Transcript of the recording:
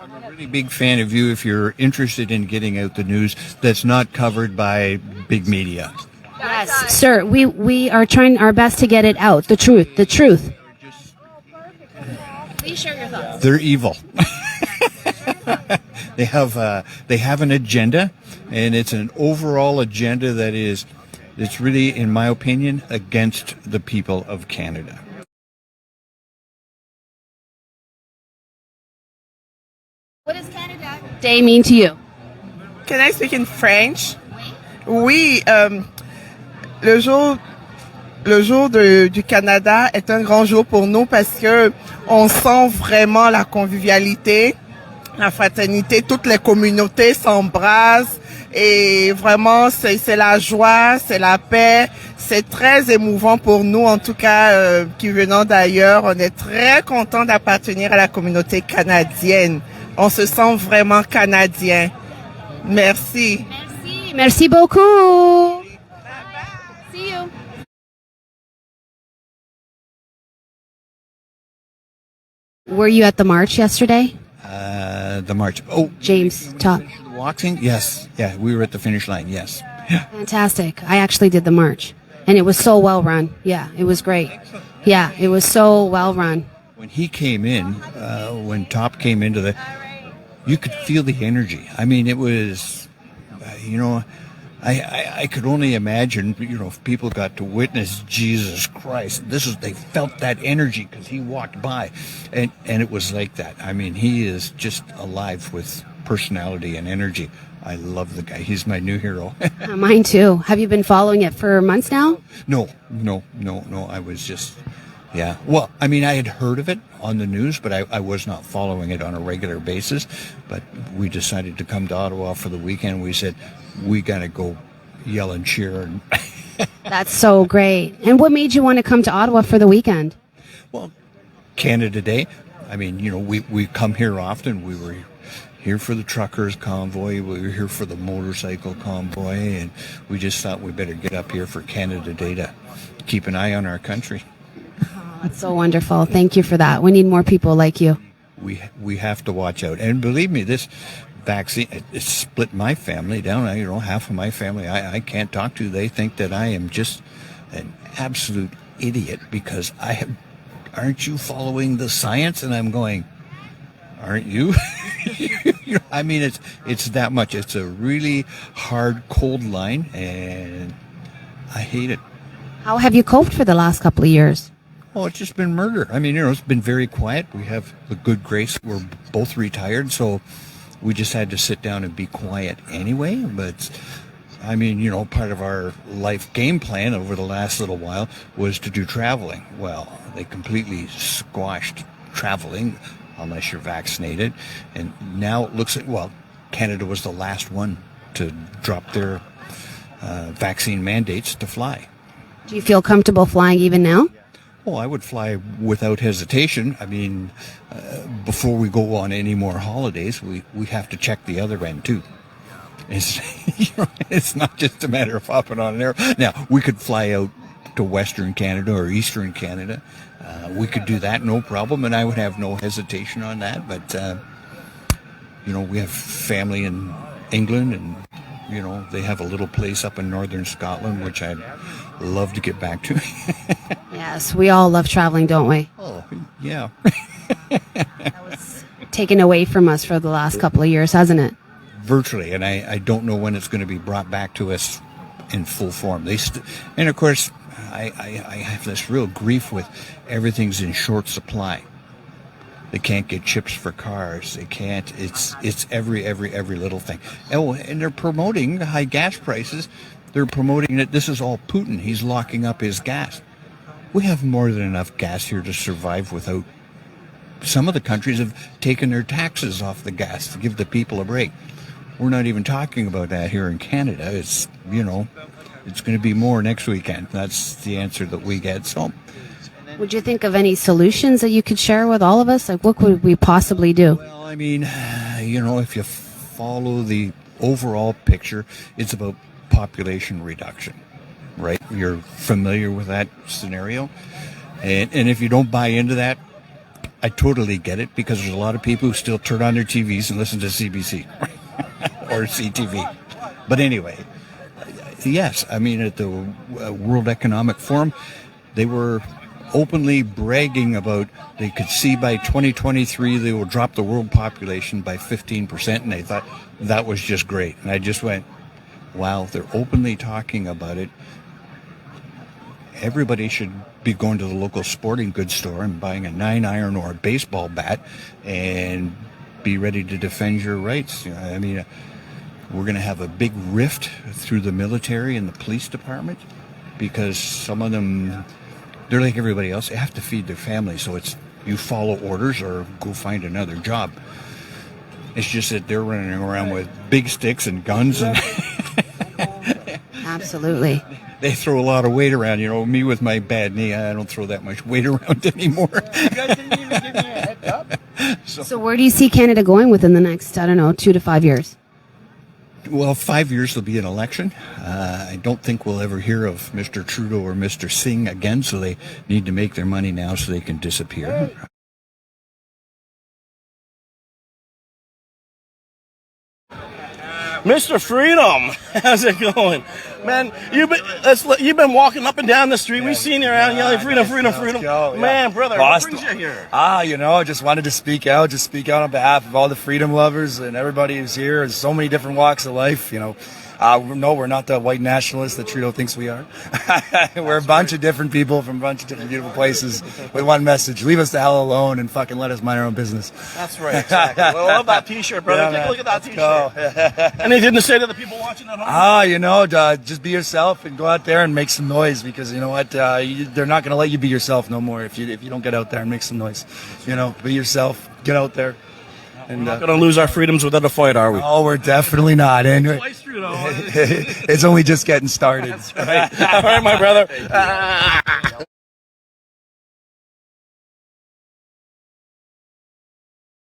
I'm a really big fan of you if you're interested in getting out the news that's not covered by big media. Yes, sir. We are trying our best to get it out. The truth. The truth. Please share your thoughts. They're evil. They have an agenda, and it's an overall agenda that is, it's really, in my opinion, against the people of Canada. What does Canada Day mean to you? Can I speak in French? Oui, le jour du Canada est un grand jour pour nous parce que on sent vraiment la convivialité, la fraternité, toutes les communautés s'embrassent et vraiment c'est la joie, c'est la paix. C'est très émouvant pour nous, en tout cas qui venons d'ailleurs. On est très contents d'appartenir à la communauté canadienne. On se sent vraiment canadien. Merci. Merci. Merci beaucoup. See you. Were you at the march yesterday? The march. Oh, James, talk. Walking? Yes. Yeah, we were at the finish line. Yes. Yeah. Fantastic. I actually did the march, and it was so well run. Yeah, it was great. Yeah, it was so well run. When he came in, when Top came into you could feel the energy. I mean, it was, I could only imagine, if people got to witness Jesus Christ, they felt that energy because he walked by, and it was like that. I mean, he is just alive with personality and energy. I love the guy. He's my new hero. Mine too. Have you been following it for months now? No. I was just, yeah. Well, I mean, I had heard of it on the news, but I was not following it on a regular basis. But we decided to come to Ottawa for the weekend. We said, we got to go yell and cheer. That's so great. And what made you want to come to Ottawa for the weekend? Well, Canada Day. I mean, we come here often. We were here for the truckers convoy. We were here for the motorcycle convoy. And we just thought we better get up here for Canada Day to keep an eye on our country. Oh, that's so wonderful. Thank you for that. We need more people like you. We have to watch out. And believe me, this vaccine, it split my family down. Half of my family I can't talk to. They think that I am just an absolute idiot because aren't you following the science? And I'm going, aren't you? I mean, it's that much. It's a really hard, cold line, and I hate it. How have you coped for the last couple of years? Oh, it's just been murder. I mean, it's been very quiet. We have the good grace. We're both retired, so we just had to sit down and be quiet anyway. But, I mean, part of our life game plan over the last little while was to do traveling. Well, they completely squashed traveling unless you're vaccinated. And now it looks like, Canada was the last one to drop their vaccine mandates to fly. Do you feel comfortable flying even now? Oh, I would fly without hesitation. I mean, before we go on any more holidays, we have to check the other end too. It's not just a matter of hopping on an airplane. Now, we could fly out to Western Canada or Eastern Canada. We could do that, no problem, and I would have no hesitation on that. But, we have family in England, and, they have a little place up in northern Scotland, which I'd love to get back to. Yes, we all love traveling, don't we? Oh, yeah. That was taken away from us for the last couple of years, hasn't it? Virtually, and I don't know when it's going to be brought back to us in full form. And of course, I have this real grief with everything's in short supply. They can't get chips for cars. They can't. It's every little thing. Oh, and they're promoting high gas prices. They're promoting that this is all Putin. He's locking up his gas. We have more than enough gas here to survive without. Some of the countries have taken their taxes off the gas to give the people a break. We're not even talking about that here in Canada. It's, it's going to be more next weekend. That's the answer that we get. So, would you think of any solutions that you could share with all of us? Like, what could we possibly do? Well, I mean, if you follow the overall picture, it's about population reduction, right? You're familiar with that scenario. And if you don't buy into that, I totally get it because there's a lot of people who still turn on their TVs and listen to CBC or CTV. But anyway, yes, I mean, at the World Economic Forum, they were openly bragging about they could see by 2023 they will drop the world population by 15%, and they thought that was just great. And I just went, wow, they're openly talking about it. Everybody should be going to the local sporting goods store and buying a 9-iron or a baseball bat and be ready to defend your rights. I mean, we're going to have a big rift through the military and the police department because some of them, they're like everybody else. They have to feed their family, so it's you follow orders or go find another job. It's just that they're running around with big sticks and guns and Absolutely. they throw a lot of weight around. You know, me with my bad knee, I don't throw that much weight around anymore. You guys didn't even give me a heads up. So where do you see Canada going within the next, 2 to 5 years? Well, 5 years there'll be an election. I don't think we'll ever hear of Mr. Trudeau or Mr. Singh again, so they need to make their money now so they can disappear. Mr. Freedom, how's it going? Man, you've been walking up and down the street. We've seen you around yelling freedom, freedom, freedom. Go, yeah. Man, brother, what brings you here? I just wanted to speak out on behalf of all the freedom lovers and everybody who's here. There's so many different walks of life, No, we're not the white nationalists that Trudeau thinks we are. We're a bunch of different people from a bunch of different beautiful places with one message. Leave us the hell alone and fucking let us mind our own business. That's right, exactly. Well, I love that T-shirt, brother. Yeah, Take a look at that T-shirt. Anything to say to the people watching at home? Just be yourself and go out there and make some noise because you know what? They're not going to let you be yourself no more if you don't get out there and make some noise. Be yourself. Get out there. We're not going to lose our freedoms without a fight, are we? Oh, we're definitely not. And Twice through, though. it's only just getting started. That's right. All right, my brother.